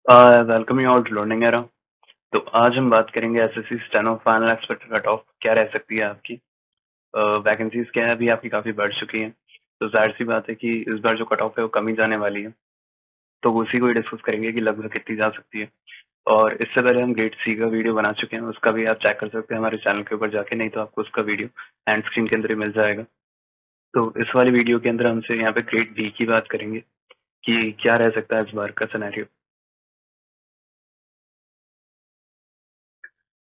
Welcome you all to learning era. तो आज हम बात करेंगे SSC steno final expected cut off क्या रह सकती है आपकी। वैकेंसीज क्या है, अभी आपकी काफी बढ़ चुकी हैं, तो जाहिर सी बात है कि इस बार जो कट ऑफ है वो कमी जाने वाली है। तो उसी को ही डिस्कस करेंगे कि लगभग कितनी जा सकती है। और इससे पहले हम ग्रेड सी का वीडियो बना चुके हैं, उसका भी आप चेक कर सकते हैं हमारे चैनल के ऊपर जाके, नहीं तो आपको उसका वीडियो एंड स्क्रीन के अंदर ही मिल जाएगा। तो इस वाली वीडियो के अंदर हमसे यहाँ पे ग्रेड डी की बात करेंगे कि क्या रह सकता है इस बार का सिनेरियो।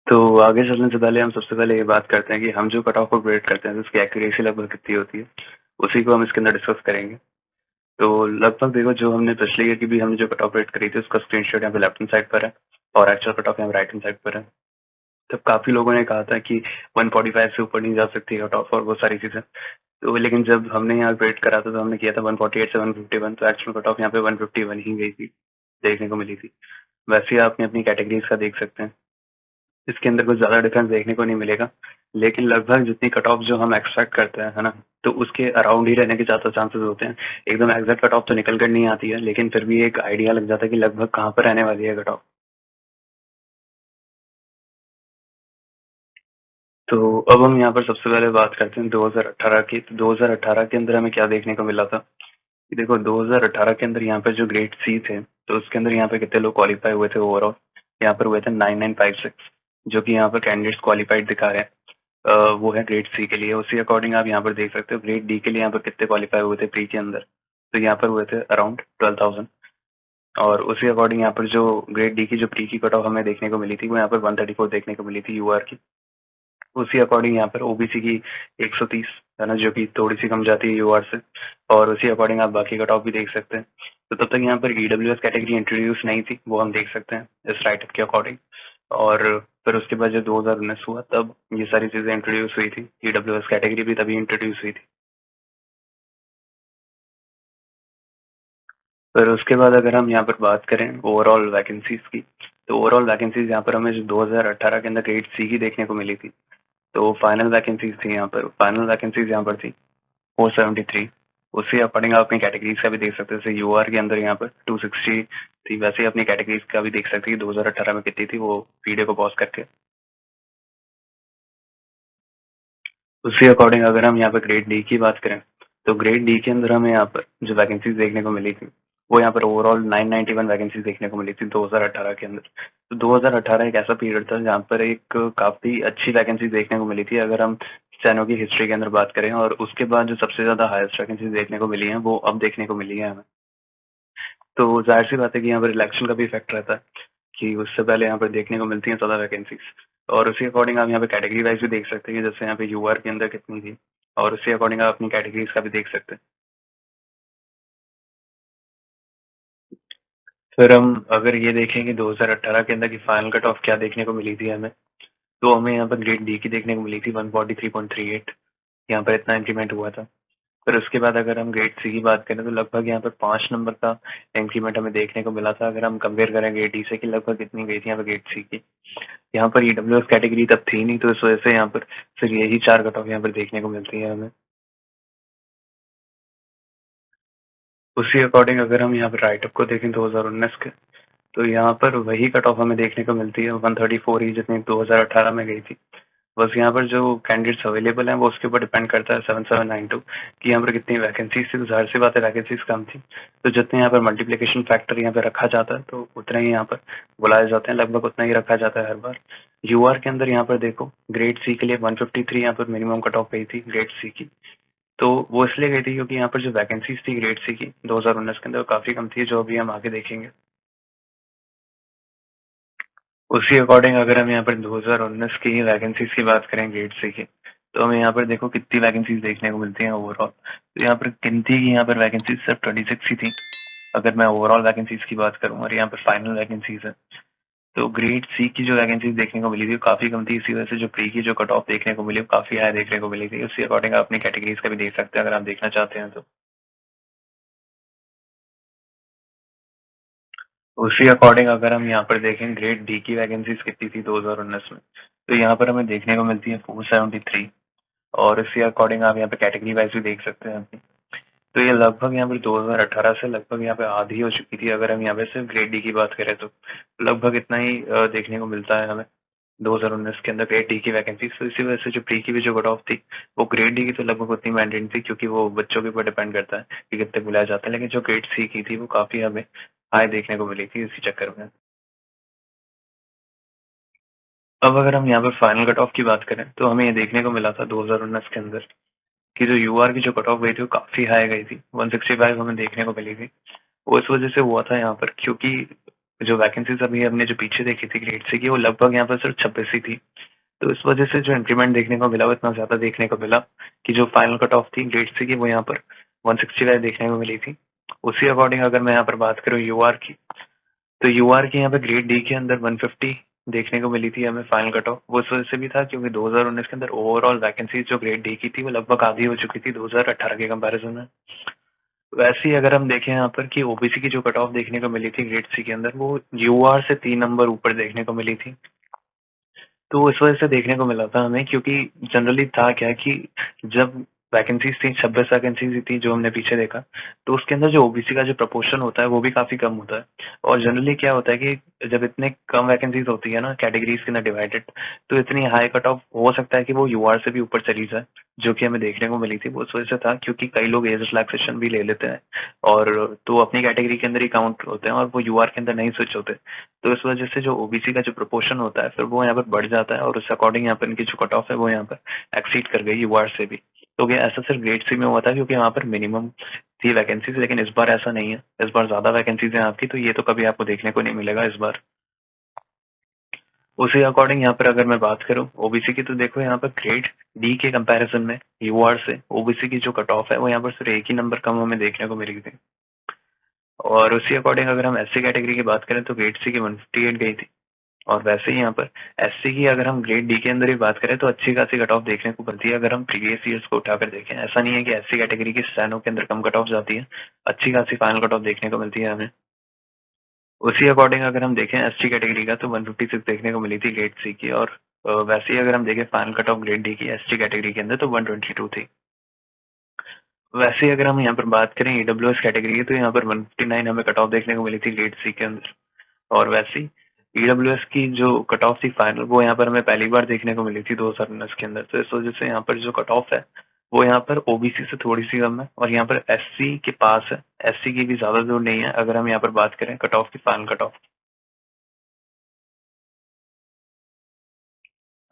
तो आगे चलने से पहले हम सबसे पहले ये बात करते हैं कि हम जो कट ऑफ को ग्रेड करते हैं तो उसकी एक्यूरेसी लगभग कितनी होती है, उसी को हम इसके अंदर डिस्कस करेंगे। तो लगभग देखो, जो हमने पिछले ईयर की भी हमने जो कट ऑफ रेट करी थी उसका स्क्रीनशॉट यहाँ पे लेफ्ट हैंड साइड पर है और एक्चुअल कट ऑफ यहाँ राइट हैंड साइड पर है। तब काफी लोगों ने कहा था कि 145 से ऊपर नहीं जा सकती कट ऑफ और वो सारी चीजें। तो लेकिन जब हमने यहाँ ग्रेड करा था तो हमने किया था 148 से 151, तो एक्चुअल कट ऑफ यहाँ पे 151 ही गई थी, देखने को मिली थी। वैसे ही आपने अपनी कैटेगरीज का देख सकते हैं, इसके अंदर कुछ ज्यादा डिफरेंस देखने को नहीं मिलेगा, लेकिन लगभग जितनी कट ऑफ जो हम एक्सपेक्ट करते हैं, है ना, तो उसके अराउंड ही रहने के ज्यादा चांसेस होते हैं। एकदम एग्जैक्ट कट ऑफ तो निकल कर नहीं आती है, लेकिन फिर भी एक आइडिया लग जाता है कि लगभग कहाँ पर रहने वाली है कट ऑफ। तो अब हम यहाँ पर सबसे पहले बात करते हैं 2018 की। तो 2018 के अंदर हमें क्या देखने को मिला था कि देखो, 2018 के अंदर यहाँ पर जो ग्रेड सी थे, तो उसके अंदर यहाँ पे कितने लोग क्वालिफाई हुए थे ओवरऑल। यहाँ पर हुए थे 9956, जो कि यहाँ पर कैंडिडेट्स क्वालिफाइड दिखा रहे हैं। वो है ग्रेड सी के लिए। उसी अकॉर्डिंग आप यहाँ पर देख सकते हो ग्रेड डी के लिए यहाँ पर कितने क्वालिफाई हुए थे प्री के अंदर, तो यहाँ पर हुए थे अराउंड 12,000। और उसी अकॉर्डिंग यहाँ पर जो ग्रेड डी की जो प्री की कट ऑफ हमें देखने को मिली थी वो यहाँ पर 134 देखने को मिली थी यूआर की। उसी अकॉर्डिंग यहाँ पर ओबीसी की 130 है ना, जो कि थोड़ी सी कम जाती है यूआर से। और उसी अकॉर्डिंग आप बाकी कट ऑफ भी देख सकते हैं। तो तब तक यहाँ पर ईडब्ल्यूएस कैटेगरी इंट्रोड्यूस नहीं थी, वो हम देख सकते हैं इस राइटअप के अकॉर्डिंग। और फिर उसके बाद जब 2019 हुआ तब ये सारी चीजें इंट्रोड्यूस हुई थी, ईडब्ल्यूएस कैटेगरी भी तभी इंट्रोड्यूस हुई थी। फिर उसके बाद अगर हम यहाँ पर बात करें ओवरऑल वैकेंसीज की, तो ओवरऑल वैकेंसीज यहाँ पर हमें जो 2018 के अंदर ग्रेड सी की देखने को मिली थी, तो फाइनल वैकेंसीज थी यहाँ पर, फाइनल वैकेंसीज यहाँ पर थी 473। उसी अकॉर्डिंग आप अपनी कैटेगरीज का भी देख सकते हैं, जैसे यूआर के अंदर यहाँ पर 260 थी, वैसे ही अपनी कैटेगरीज का भी देख सकते हैं कि 2018 में कितनी थी, वो वीडियो को पॉज करके। उसी अकॉर्डिंग अगर हम यहाँ पर ग्रेड डी की बात करें, तो ग्रेड डी के अंदर हमें यहाँ पर जो वैकेंसीज देखने को मिली थी वो यहाँ पर ओवरऑल 991 वैकेंसीज देखने को मिली थी 2018 के अंदर। तो 2018 एक ऐसा पीरियड था जहाँ पर एक काफी अच्छी वैकेंसी देखने को मिली थी, अगर हम स्टेनो की हिस्ट्री के अंदर बात करें। और उसके बाद जो सबसे ज्यादा हाईएस्ट वैकेंसी देखने को मिली है वो अब देखने को मिली है हमें। तो जाहिर सी बात है कि यहाँ पर इलेक्शन का भी इफेक्ट रहता है कि उससे पहले यहाँ पर देखने को मिलती है ज्यादा वैकेंसीज। और उसी अकॉर्डिंग आप यहाँ पे कैटेगरी वाइज भी देख सकते हैं कि जैसे यहाँ पे यूआर के अंदर कितनी थी, और उसी अकॉर्डिंग आप अपनी कैटेगरीज का भी देख सकते हैं। फिर हम अगर ये देखें कि 2018 के अंदर की फाइनल कट ऑफ क्या देखने को मिली थी हमें, तो हमें यहाँ पर ग्रेड डी की देखने को मिली थी 143.38। यहाँ पर इतना इंक्रीमेंट हुआ था। फिर उसके बाद अगर हम ग्रेड सी की बात करें तो लगभग यहाँ पर 5 नंबर का इंक्रीमेंट हमें देखने को मिला था, अगर हम कंपेयर करें ग्रेड डी से कि लगभग कितनी गई थी यहाँ पर ग्रेड सी की। यहाँ पर ईडब्ल्यूएस कैटेगरी तब थी नहीं, तो इस वजह से यहाँ पर फिर यही 4 कट ऑफ यहाँ पर देखने को मिलती है हमें। उसी अकॉर्डिंग अगर हम यहाँ पर राइटअप को देखें 2019 के, तो यहाँ पर वही कट ऑफ हमें देखने को मिलती है 134 ही, जितनी 2018 में गई थी। बस यहाँ पर जो कैंडिडेट्स अवेलेबल हैं वो उसके ऊपर डिपेंड करता है 7792 कि यहाँ पर कितनी वैकेंसीज थी। तो जाहिर सी बात है वैकेंसीज कम थी, तो जितने यहाँ पर मल्टीप्लीकेशन फैक्टर यहाँ पे रखा जाता है तो उतना ही यहाँ पर बुलाए जाते हैं, लगभग उतना ही रखा जाता है हर बार। यूआर के अंदर यहाँ पर देखो ग्रेड सी के लिए 153 यहाँ पर मिनिमम कट ऑफ गई थी ग्रेड सी की। तो वो इसलिए गई थी क्योंकि यहाँ पर जो वैकेंसीज थी ग्रेड सी की 2019 के अंदर वो काफी कम थी, जो अभी हम आगे देखेंगे। उसी अकॉर्डिंग अगर हम यहाँ पर 2019 की ही वैकेंसीज की बात करें ग्रेड सी की, तो हमें यहाँ पर देखो कितनी वैकेंसीज देखने को मिलती हैं ओवरऑल। तो यहाँ पर गिनती की यहाँ पर वैकेंसीज सिर्फ 26 ही थी, अगर मैं ओवरऑल वैकेंसीज की बात करूँ, और यहाँ पर फाइनल वैकेंसीज है। तो ग्रेड सी की जो वैकेंसीज देखने को मिली थी वो काफी कम थी, इसी वजह से जो प्री की जो कट ऑफ देखने को मिली वो काफी हाई देखने को मिली थी। उसी अकॉर्डिंग आप अपनी कैटेगरीज का भी देख सकते हैं अगर आप देखना चाहते हैं तो। उसी अकॉर्डिंग अगर हम यहाँ पर देखें ग्रेड डी की वैकेंसीज कितनी थी 2019 में, तो यहाँ पर हमें देखने को मिलती है 473। और इसी अकॉर्डिंग आप यहाँ पे कैटेगरी वाइज भी देख सकते हैं अपनी। तो ये लगभग यहाँ पे 2018 से लगभग यहाँ पे आधी हो चुकी थी, अगर हम यहाँ पे सिर्फ ग्रेड डी की बात करें तो। लगभग इतना ही देखने को मिलता है हमें 2019 के अंदर ग्रेड डी की वैकेंसी। तो इसी वजह से जो प्री की भी जो कट ऑफ थी, वो ग्रेड डी की तो लगभग उतनी मैंडेटरी थी, क्योंकि वो बच्चों के ऊपर डिपेंड करता है कि कितने बुलाया जाता है। लेकिन जो ग्रेड सी की थी वो काफ़ी हमें हाई देखने को मिली थी इसी चक्कर में। अब अगर हम यहाँ पर फाइनल कट ऑफ की बात करें, तो हमें ये देखने को मिला था 2019 के अंदर कि जो यूआर की जो कट ऑफ गई थी वो काफ़ी हाई गई थी, 165 हमें देखने को मिली थी। वो इस वजह से हुआ था यहाँ पर, क्योंकि जो वैकेंसीज अभी हमने जो पीछे देखी थी ग्रेड सी की, वो लगभग यहाँ पर सिर्फ 26 ही थी। तो इस वजह से जो इंक्रीमेंट देखने को मिला वो इतना ज्यादा देखने को मिला कि जो फाइनल कट ऑफ थी ग्रेड सी की, वो यहाँ पर 165 देखने को मिली थी। उसी अकॉर्डिंग अगर मैं यहाँ पर बात करूँ यूआर की, तो यूआर की यहाँ पे ग्रेड डी के अंदर 150 देखने को मिली थी हमें फाइनल कट ऑफ। वो इस वजह से भी था क्योंकि 2019 के अंदर ओवरऑल वैकेंसी जो ग्रेड डी की थी वो लगभग आधी हो चुकी थी 2018 के कंपैरिजन में। वैसे ही अगर हम देखें यहाँ पर कि ओबीसी की जो कट ऑफ देखने को मिली थी ग्रेड सी के अंदर, वो यूआर से 3 नंबर ऊपर देखने को मिली थी। तो इस वजह से देखने को मिला था हमें, क्योंकि जनरली था क्या कि जब वैकेंसीज थी 26 वैकेंसीज थी जो हमने पीछे देखा, तो उसके अंदर जो ओबीसी का जो प्रपोर्शन होता है वो भी काफी कम होता है। और जनरली क्या होता है कि जब इतने कम वैकेंसीज होती है ना कैटेगरीज के अंदर डिवाइडेड, तो इतनी हाई कट ऑफ हो सकता है कि वो यूआर से भी ऊपर चली जाए, जो कि हमें देखने को मिली थी। वो इस वजह से था क्योंकि कई लोग एज रिलैक्सेशन भी ले लेते हैं, और तो अपनी कैटेगरी के अंदर ही काउंट होते हैं और वो यूआर के अंदर नहीं स्विच होते। तो इस वजह से जो ओबीसी का जो प्रोपोर्शन होता है फिर वो यहाँ पर बढ़ जाता है, और उस अकॉर्डिंग यहाँ पर इनकी जो कट ऑफ है वो यहाँ पर एक्सीड कर गई यूआर से भी। तो ये ऐसा सिर्फ ग्रेड सी में हुआ था क्योंकि वहाँ पर मिनिमम थी वैकेंसीज, लेकिन इस बार ऐसा नहीं है। इस बार ज्यादा वैकेंसीज है आपकी, तो ये तो कभी आपको देखने को नहीं मिलेगा इस बार। उसी अकॉर्डिंग यहाँ पर अगर मैं बात करूँ ओबीसी की, तो देखो यहाँ पर ग्रेड डी के कंपैरिजन में यूआर से ओबीसी की जो कट ऑफ है वो यहाँ पर सिर्फ एक ही नंबर कम हमें देखने को मिली थी। और उसी अकॉर्डिंग अगर हम एससी कैटेगरी की बात करें तो ग्रेड सी की 158 गई थी। और वैसे ही यहाँ पर एससी की अगर हम ग्रेड डी के अंदर ही बात करें तो अच्छी खासी कट ऑफ देखने को मिलती है, अगर हम प्रीवियस ईयर्स को उठाकर देखें। ऐसा नहीं है कि एससी कैटेगरी की स्टैनो के अंदर कम कट ऑफ जाती है, अच्छी खासी फाइनल कट ऑफ देखने को मिलती है हमें। उसी अकॉर्डिंग अगर हम देखें एसटी कैटेगरी का, तो 156 देखने को मिली थी ग्रेड सी की। और वैसे ही अगर हम देखें final cut off grade D की एसटी कैटेगरी के अंदर, तो 122 थी। वैसे ही अगर हम यहाँ पर बात करें ईडब्ल्यूएस कैटेगरी की, तो यहाँ पर 159 हमें कट ऑफ देखने को मिली थी ग्रेड सी के अंदर। और वैसे ही ईडब्ल्यूएस की जो कट ऑफ थी फाइनल, वो यहाँ पर हमें पहली बार देखने को मिली थी 2019 के अंदर। तो इस वजह से यहाँ पर जो कट ऑफ है वो यहाँ पर ओबीसी से थोड़ी सी कम है, और यहाँ पर एससी के पास है। एससी की भी ज्यादा दूर नहीं है अगर हम यहाँ पर बात करें कट ऑफ की, फाइनल कट ऑफ।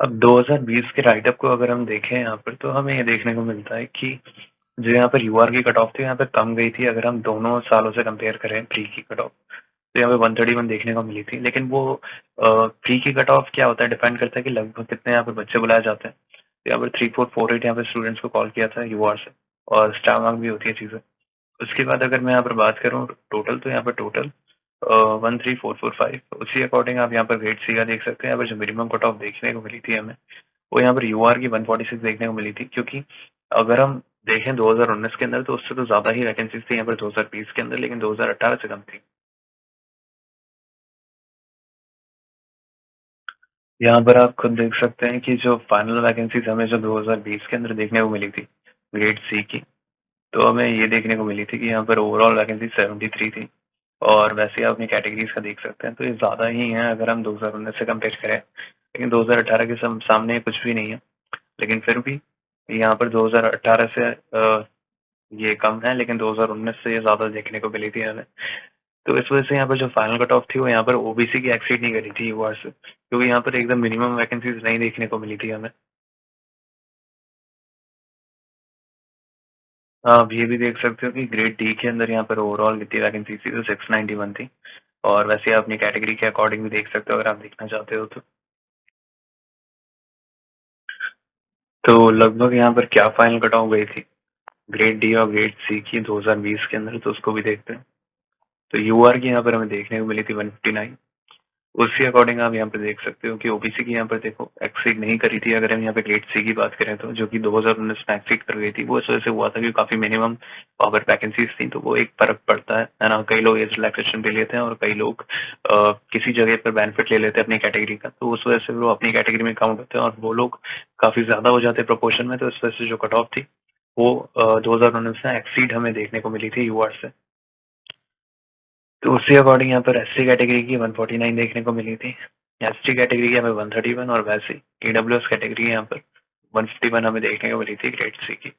अब 2020 के राइटअप को अगर हम देखें यहाँ पर, तो हमें ये देखने को मिलता है कि जो यहाँ पर यूआर की कट ऑफ थी यहाँ पे कम गई थी। अगर हम दोनों सालों से कंपेयर करें प्री की कट ऑफ, तो यहाँ पे 131 देखने को मिली थी। लेकिन वो प्री की कट ऑफ क्या होता है, डिपेंड करता है कि लगभग कितने यहाँ पे बच्चे बुलाए जाते हैं। तो यहाँ पर 3448 यहाँ पे स्टूडेंट्स को कॉल किया था यूआर से, और स्टार मार्क भी होती है चीजें। उसके बाद अगर मैं यहाँ पर बात करूँ टोटल, तो यहाँ पर टोटल 13445। उसी अकॉर्डिंग आप यहाँ पर ग्रेड सी का देख सकते हैं। यहाँ पर जो मिनिमम कट ऑफ देखने को मिली थी हमें, वो यहाँ पर यूआर की 146 देखने को मिली थी। क्योंकि अगर हम देखें 2019 के अंदर, तो उससे तो ज्यादा ही वैकेंसीज थी यहाँ पर 2020 के अंदर, लेकिन 2018 से कम थी। यहाँ पर आप खुद देख सकते हैं कि जो फाइनल वैकेंसीज हमें जो 2020 के अंदर देखने को मिली थी ग्रेड सी की, तो हमें ये देखने को मिली थी कि यहाँ पर ओवरऑल वैकेंसी 73 थी। और वैसे आप अपनी कैटेगरीज का देख सकते हैं, तो ये ज्यादा ही है अगर हम 2019 से कंपेयर करें। लेकिन 2018 के सामने कुछ भी नहीं है। लेकिन फिर भी यहाँ पर 2018 से ये कम है, लेकिन 2019 से ये ज्यादा देखने को मिली थी हमें। तो इस वजह से यहाँ पर जो फाइनल कट ऑफ थी वो यहाँ पर ओबीसी की एक्सीड नहीं करी थी यूआर से, क्योंकि यहाँ पर एकदम मिनिमम वैकेंसीज नहीं देखने को मिली थी हमें। आप ये भी देख सकते हो कि ग्रेड डी के अंदर यहाँ पर ओवरऑल कितनी वैकेंसी थी, तो 691 थी। और वैसे आप अपनी कैटेगरी के अकॉर्डिंग भी देख सकते हो अगर आप देखना चाहते हो तो। लगभग यहाँ पर क्या फाइनल कट ऑफ गई थी ग्रेड डी और ग्रेड सी की 2020 के अंदर, तो उसको भी देखते हैं। तो यूआर की यहाँ पर हमें देखने को मिली थी 159। उसी अकॉर्डिंग आप यहाँ पे देख सकते हो कि ओबीसी की यहाँ पर देखो एक्सीड नहीं करी थी। अगर हम यहाँ पे ग्रेड सी की बात करें, तो जो कि 2019 में एक्सीड कर गई थी, वो इस वजह से हुआ था कि काफी मिनिमम अगर वैकेंसीज थी, तो वो एक फर्क पड़ता है ना। कई लोग एज रिलैक्सेशन भी लेते हैं, और कई लोग किसी जगह पर बेनिफिट ले लेते हैं अपनी कैटेगरी का, तो उस वजह से वो अपनी कैटेगरी में काउंट होते हैं, और वो लोग काफी ज्यादा हो जाते हैं प्रोपोर्शन में। तो इस वजह से जो कट ऑफ थी वो 2019 में एक्सीड हमें देखने को मिली थी यूआर से। तो उसी अकॉर्डिंग यहाँ पर एससी कैटेगरी की 149 देखने को मिली थी, एसटी कैटेगरी की हमें 131 और वैसे ईडब्ल्यूएस कैटेगरी यहाँ पर 151 हमें देखने को मिली थी ग्रेड सी की।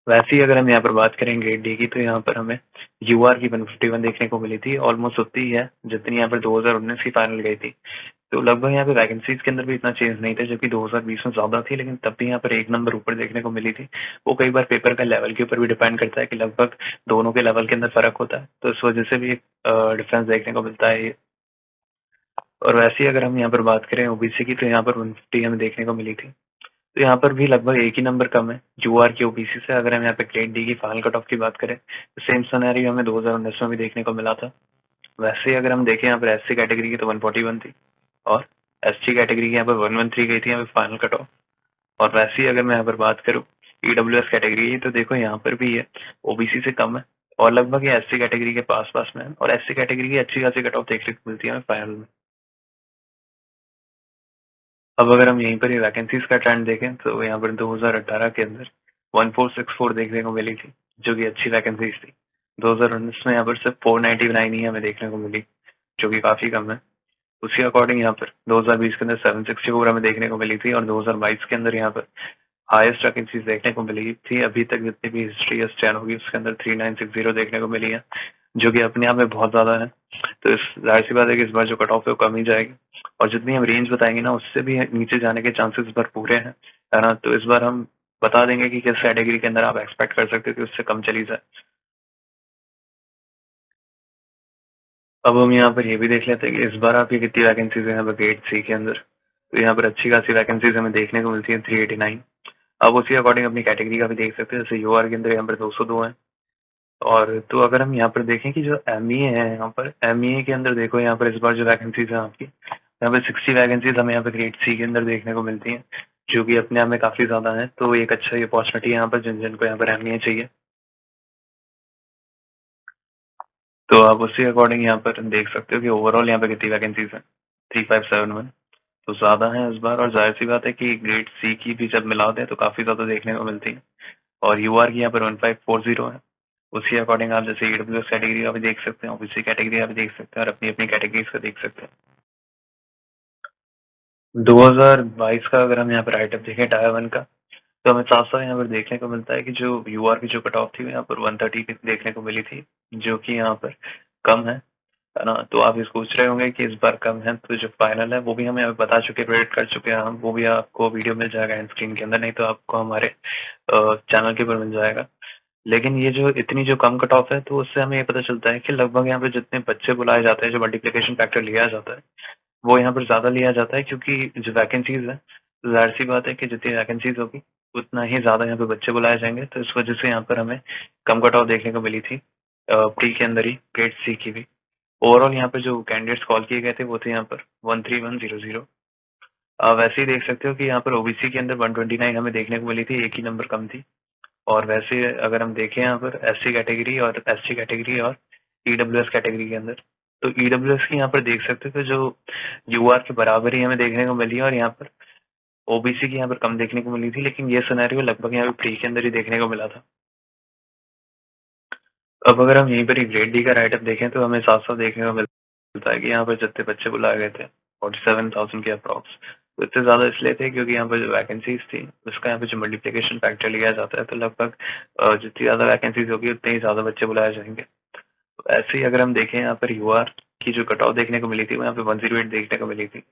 वैसे ही अगर हम यहाँ पर बात करें ग्रेड डी की, तो यहाँ पर हमें यूआर की 151 देखने को मिली थी, ऑलमोस्ट उतनी ही है जितनी यहाँ पर 2019 की फाइनल गई थी। तो लगभग यहाँ पे वैकेंसीज के अंदर भी इतना चेंज नहीं था, जो कि 2020 में ज्यादा थी, लेकिन तब भी यहाँ पर एक नंबर ऊपर देखने को मिली थी। वो कई बार पेपर का लेवल के ऊपर भी डिपेंड करता है कि लगभग दोनों के लेवल के अंदर फर्क होता है, तो इस वजह से भी एक डिफरेंस देखने को मिलता है ये। और वैसे ही अगर हम यहाँ पर बात करें ओबीसी की, तो यहाँ पर 150 हमें देखने को मिली थी। तो यहाँ पर भी लगभग एक ही नंबर कम है यूआर की ओबीसी से। अगर हम यहाँ पे ग्रेड डी की फाइनल कट ऑफ की बात करें, तो सेम सिनेरियो हमें 2019 में भी देखने को मिला था। वैसे ही अगर हम देखें यहाँ पर एससी कैटेगरी की, तो 141 थी, और एसटी कैटेगरी की यहाँ पर 113 गई थी यहाँ पे फाइनल कट ऑफ। और वैसे ही अगर मैं यहाँ पर बात करूँ ईडब्ल्यूएस कैटेगरी की, तो देखो यहाँ पर भी ये ओबीसी से कम है, और लगभग ये एससी कैटेगरी के पास पास में है, और एससी कैटेगरी की अच्छी खासी कट ऑफ देखने को मिलती है हमें फाइनल में। अब अगर हम यहीं पर ही वैकेंसीज का ट्रेंड देखें, तो यहाँ पर 2018 के अंदर 1464 देखने को मिली थी, जो कि अच्छी वैकेंसीज थी। 2019 में यहाँ पर सिर्फ 499 ही हमें देखने को मिली, जो कि काफी कम है। उसी अकॉर्डिंग यहाँ पर 2020 के अंदर 764 हमें देखने को मिली थी, और 2022 के अंदर यहाँ पर हाईएस्ट वैकेंसीज देखने को मिली थी अभी तक जितनी भी हिस्ट्री स्टैन होगी उसके अंदर 3960 देखने को मिली है, जो कि अपने आप में बहुत ज्यादा है। तो इस जाहिर सी बात है कि इस बार जो कट ऑफ है वो कम ही जाएगी, और जितनी हम रेंज बताएंगे ना उससे भी नीचे जाने के चांसेस इस बार पूरे हैं, है ना। तो इस बार हम बता देंगे कि किस कैटेगरी के अंदर आप एक्सपेक्ट कर सकते हो कि उससे कम चली जाए। अब हम यहाँ पर ये भी देख लेते हैं कि इस बार आपकी कितनी वैकेंसीज है यहाँ पर ग्रेड सी के अंदर। तो यहाँ पर अच्छी खासी वैकेंसीज हमें देखने को मिलती है 389। अब उसी अकॉर्डिंग अपनी कैटेगरी का भी देख सकते हैं, जैसे यूआर के अंदर यहाँ पर 202 है। और तो अगर हम यहाँ पर देखें कि जो एमईए है, यहाँ पर एमईए के अंदर देखो यहाँ पर इस बार जो वैकेंसीज है आपकी, यहाँ पे 60 वैकेंसीज हमें यहाँ पे ग्रेड सी के अंदर देखने को मिलती हैं, जो कि अपने आप में काफी ज्यादा है। तो एक अच्छा ये अपॉर्चुनिटी है यहाँ पर जिन जिनको यहाँ पर एमईए चाहिए। तो आप उसी अकॉर्डिंग यहाँ पर देख सकते हो कि ओवरऑल यहाँ पे कितनी वैकेंसीज है, 3571। तो ज्यादा है इस बार, और जाहिर सी बात है कि ग्रेड सी की भी जब मिलाते हैं तो काफी ज्यादा देखने को मिलती है। और यूआर की यहाँ पर 1540 है। उसी अकॉर्डिंग आप जैसे ईडब्ल्यूएस कैटेगरी का भी देख सकते हैं, ओबीसी कैटेगरी का भी देख सकते हैं, और अपनी अपनी कैटेगरीज का देख सकते हैं। 2022 का अगर हम यहाँ पर राइटअप देखें टायर वन का, तो हमें साफ साफ यहाँ पर देखने को मिलता है कि जो यूआर की जो कट ऑफ थी यहाँ पर 130 की देखने को मिली थी, जो कि यहाँ पर कम है ना। तो आप ये सोच रहे होंगे कि इस बार कम है, तो जो फाइनल है वो भी हमें बता चुके, प्रेडिक्ट कर चुके हैं हम, वो भी आपको वीडियो मिल जाएगा एंड स्क्रीन के अंदर, नहीं तो आपको हमारे चैनल के ऊपर मिल जाएगा। लेकिन ये जो इतनी जो कम कट ऑफ है, तो उससे हमें ये पता चलता है कि लगभग यहाँ पे जितने बच्चे बुलाए जाते हैं, जो मल्टीप्लिकेशन फैक्टर लिया जाता है, वो यहाँ पर ज्यादा लिया जाता है, क्योंकि जो वैकेंसीज है, जाहिर सी बात है कि जितनी वैकेंसीज होगी उतना ही ज्यादा यहाँ पे बच्चे बुलाए जाएंगे। तो इस वजह से यहाँ पर हमें कम कट ऑफ देखने को मिली थी प्री के अंदर ही, ग्रेड सी की भी। ओवरऑल यहाँ पे जो कैंडिडेट्स कॉल किए गए थे वो थे यहाँ पर 13100। वैसे ही देख सकते हो कि यहाँ पर ओबीसी के अंदर 129 हमें देखने को मिली थी, एक ही नंबर कम थी। और वैसे अगर हम देखें यहाँ पर एससी कैटेगरी और एसटी कैटेगरी और ईडब्ल्यूएस कैटेगरी के अंदर, तो ईडब्ल्यूएस की यहाँ पर देख सकते हो कि जो यूआर के बराबर ही हमें देखने को मिली है, और यहाँ पर ओबीसी की यहाँ पर कम देखने को मिली थी, लेकिन ये सिनेरियो लगभग यहाँ पे प्री के अंदर ही देखने को मिला था। अब अगर हम यहीं पर ही ग्रेड डी का राइटअप देखें, तो हमें साफ साफ देखने को मिलता है कि यहाँ पर जितने बच्चे बुलाए गए थे 47,000 के अप्रॉक्स, तो इतने ज्यादा इसलिए थे क्योंकि यहाँ पर जो वैकेंसीज थी उसका यहाँ पे जो मल्टीप्लिकेशन फैक्टर लिया जाता है, तो लगभग जितनी ज्यादा वैकेंसीज होगी उतने ही ज्यादा बच्चे बुलाए जाएंगे। तो ऐसे ही अगर हम देखें यहाँ पर यूआर की जो कट ऑफ देखने को मिली थी, वो यहाँ पे 108 देखने को मिली थी,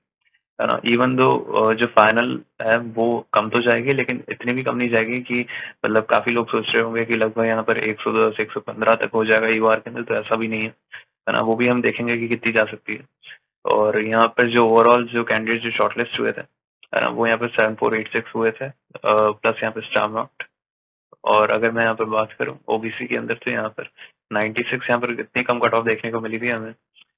है ना। इवन दो जो फाइनल है वो कम तो जाएगी, लेकिन इतनी भी कम नहीं जाएगी कि मतलब काफी लोग सोच रहे होंगे कि लगभग यहाँ पर 110 115 तक हो जाएगा यूआर के अंदर, तो ऐसा भी नहीं है ना। वो भी हम देखेंगे कि कितनी जा सकती है। और यहाँ पर जो ओवरऑल जो कैंडिडेट जो शॉर्टलिस्ट हुए थे, है ना, वो यहाँ पर 7486 हुए थे, प्लस यहाँ पे स्टार मार्क्ड। और अगर मैं यहाँ पर बात करूँ ओबीसी के अंदर, तो यहाँ पर 96 यहाँ पर इतनी कम कट ऑफ देखने को मिली थी हमें,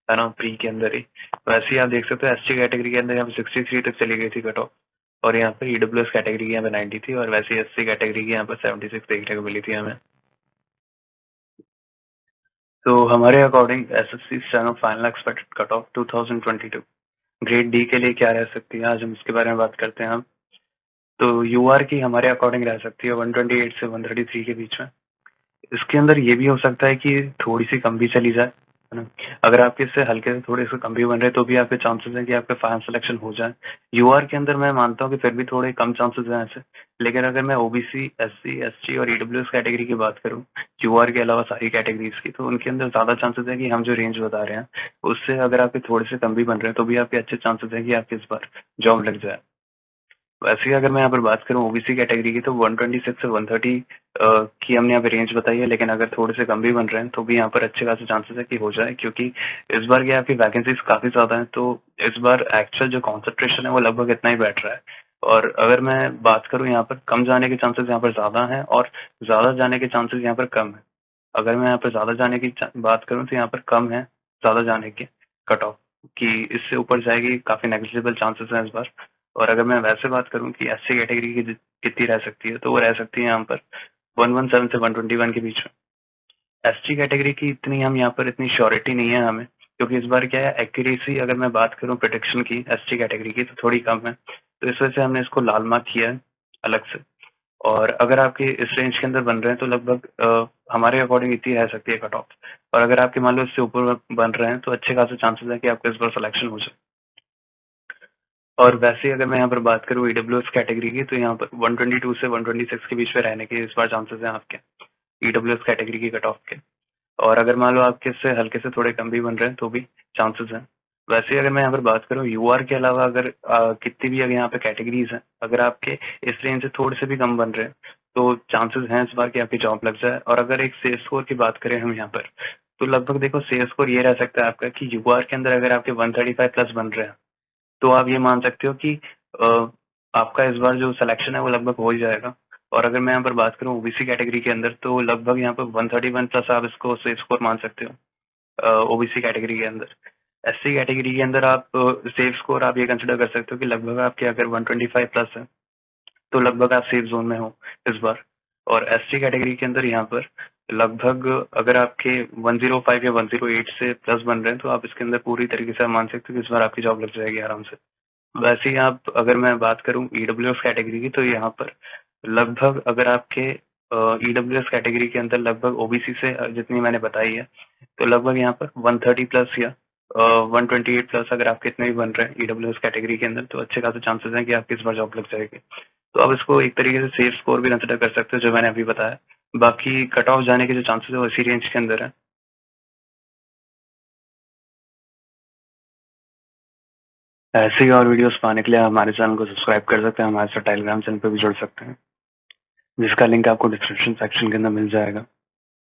है ना, प्री के अंदर ही। वैसे ही आप देख सकते हो एसटी कैटेगरी के अंदर यहाँ पे 63 तक चली गई थी कट ऑफ, और यहाँ पर ईडब्ल्यूएस कैटेगरी की यहाँ पे 90 थी, और वैसे ही एससी कैटेगरी की यहाँ पर 76 देखने को मिली थी हमें। तो हमारे according SSC steno final expected cut of 2022 grade D के लिए क्या रह सकती है, आज हम उसके बारे में बात करते हैं हम। तो यूआर की हमारे अकॉर्डिंग रह सकती है 128 से 133 के बीच में। इसके अंदर ये भी हो सकता है कि थोड़ी सी कम भी चली जाए, है ना? अगर आपके इससे हल्के से थोड़े से कम भी बन रहे हैं तो भी आपके चांसेस हैं कि आपके फाइनल सिलेक्शन हो जाए। यूआर के अंदर मैं मानता हूँ कि फिर भी थोड़े कम चांसेस हैं ऐसे, लेकिन अगर मैं ओबीसी, एससी, एसटी और ईडब्ल्यूएस कैटेगरी की बात करूँ, यूआर के अलावा सारी कैटेगरीज की, तो उनके अंदर ज्यादा चांसेस है कि हम जो रेंज बता रहे हैं उससे अगर आपके थोड़े से कम भी बन रहे हैं तो भी आपके अच्छे चांसेस है कि आपके इस बार जॉब लग जाए। वैसे ही अगर मैं यहाँ पर बात करूँ ओबीसी कैटेगरी की, तो 126 से 130 की हमने यहाँ पे रेंज बताई है, लेकिन अगर थोड़े से कम भी बन रहे हैं तो भी यहाँ पर अच्छे खासे चांसेस है कि हो जाए, क्योंकि इस बार की आपकी वैकेंसीज काफी ज्यादा है, तो इस बार एक्चुअल जो कॉन्सेंट्रेशन है वो लगभग इतना ही बैठ रहा है। और अगर मैं बात करूँ यहाँ पर कम जाने के चांसेस यहाँ पर ज्यादा है और ज्यादा जाने के चांसेस यहाँ पर कम है। अगर मैं यहाँ पर ज्यादा जाने की बात करूँ तो यहाँ पर कम है ज्यादा जाने के कट ऑफ कि इससे ऊपर जाएगी, काफी नेग्लिजिबल चांसेस है इस बार। और अगर मैं वैसे बात करूँ कि एससी कैटेगरी की कितनी रह सकती है, तो वो रह सकती है यहाँ पर 117 से 121 के बीच में। एसटी कैटेगरी की इतनी हम यहाँ पर इतनी श्योरिटी नहीं है हमें, क्योंकि इस बार क्या है, एक्यूरेसी अगर मैं बात करूँ प्रोटेक्शन की एसटी कैटेगरी की तो थोड़ी कम है, तो इस वजह से हमने इसको लाल मार्क किया है अलग से। और अगर आपके इस रेंज के अंदर बन रहे हैं तो लगभग हमारे अकॉर्डिंग इतनी रह सकती है कट ऑफ। और अगर आपके मान लो इससे ऊपर बन रहे हैं तो अच्छे खासे चांसेस है कि आपका इस बार सिलेक्शन हो जाए। और वैसे ही अगर मैं यहाँ पर बात करूँ ईडब्ल्यूएस कैटेगरी की, तो यहाँ पर 122 से 126 के बीच में रहने के इस बार चांसेस हैं आपके ईडब्ल्यूएस कैटेगरी की कट ऑफ के। और अगर मान लो आपके इससे हल्के से थोड़े कम भी बन रहे हैं तो भी चांसेस हैं। वैसे ही अगर मैं यहाँ पर बात करूँ यूआर के अलावा अगर कितनी भी अगर यहाँ पे कैटेगरीज हैं, अगर आपके इस रेंज से थोड़े से भी कम बन रहे हैं तो चांसेस हैं इस बार की आपकी जॉब लग जाए। और अगर एक सेल्स स्कोर की बात करें हम यहाँ पर, तो लगभग देखो सेल्स स्कोर ये रह सकता है आपका कि यूआर के अंदर अगर आपके 135 प्लस बन रहे हैं तो आप ये मान सकते हो कि अ, आपका इस बार जो सिलेक्शन है वो लगभग हो ही जाएगा। और अगर मैं यहाँ पर बात करूँ ओबीसी कैटेगरी के अंदर, तो लगभग यहाँ पर 131 प्लस आप इसको सेफ स्कोर मान सकते हो ओबीसी कैटेगरी के अंदर। एससी कैटेगरी के अंदर आप सेफ स्कोर आप ये कंसिडर कर सकते हो कि लगभग आपके अगर 125 प्लस है तो लगभग आप सेफ जोन में हो इस बार। और एसटी कैटेगरी के अंदर यहाँ पर लगभग अगर आपके 105 या 108 से प्लस बन रहे हैं तो आप इसके अंदर पूरी तरीके से मान सकते हो कि इस बार आपकी जॉब लग जाएगी आराम से। वैसे ही आप अगर मैं बात करूं ईडब्ल्यूएस कैटेगरी की, तो यहाँ पर लगभग अगर आपके ईडब्ल्यूएस कैटेगरी के अंदर लगभग ओबीसी से जितनी मैंने बताई है, तो लगभग यहाँ पर 130 प्लस या 128 प्लस अगर आपके इतने भी बन रहे हैं ईडब्ल्यूएस कैटेगरी के अंदर, तो अच्छे खासे चांसेस हैं कि आपकी इस बार जॉब लग जाएगी। तो आप इसको एक तरीके से सेफ स्कोर भी कंसिडर कर सकते हो जो मैंने अभी बताया। बाकी कट ऑफ जाने के जो चांसेस है वो इसी रेंज के अंदर है। ऐसे ही और वीडियोस पाने के लिए हमारे चैनल को सब्सक्राइब कर सकते हैं, हमारे साथ टेलीग्राम चैनल पर भी जुड़ सकते हैं, जिसका लिंक आपको डिस्क्रिप्शन सेक्शन के अंदर मिल जाएगा।